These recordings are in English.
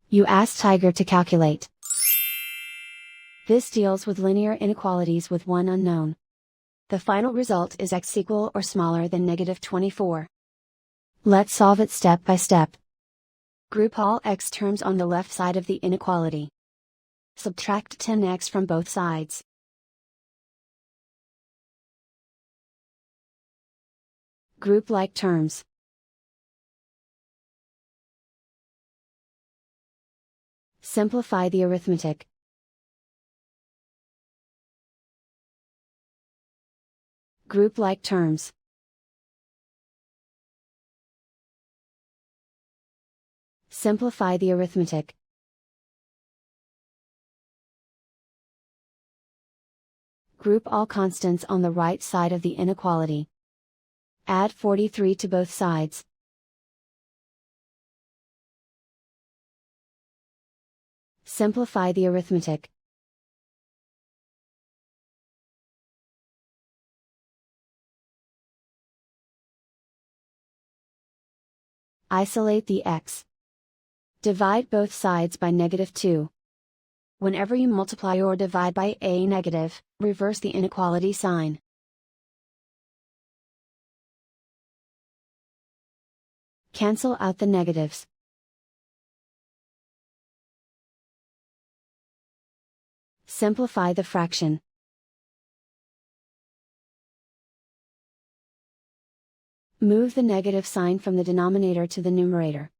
You ask Tiger to calculate. This deals with linear inequalities with one unknown. The final result is x equal or smaller than -24. Let's solve it step by step. Group all x terms on the left side of the inequality. Subtract 10x from both sides. Group like terms. Simplify the arithmetic. Group like terms. Simplify the arithmetic. Group all constants on the right side of the inequality. Add 43 to both sides. Simplify the arithmetic. Isolate the x. Divide both sides by -2. Whenever you multiply or divide by a negative, reverse the inequality sign. Cancel out the negatives. Simplify the fraction. Move the negative sign from the denominator to the numerator.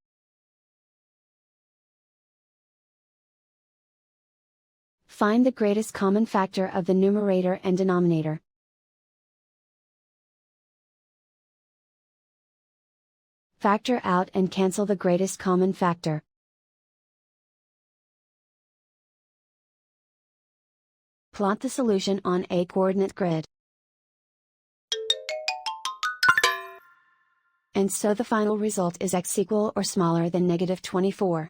Find the greatest common factor of the numerator and denominator. Factor out and cancel the greatest common factor. Plot the solution on a coordinate grid. And so the final result is x equal or smaller than -24.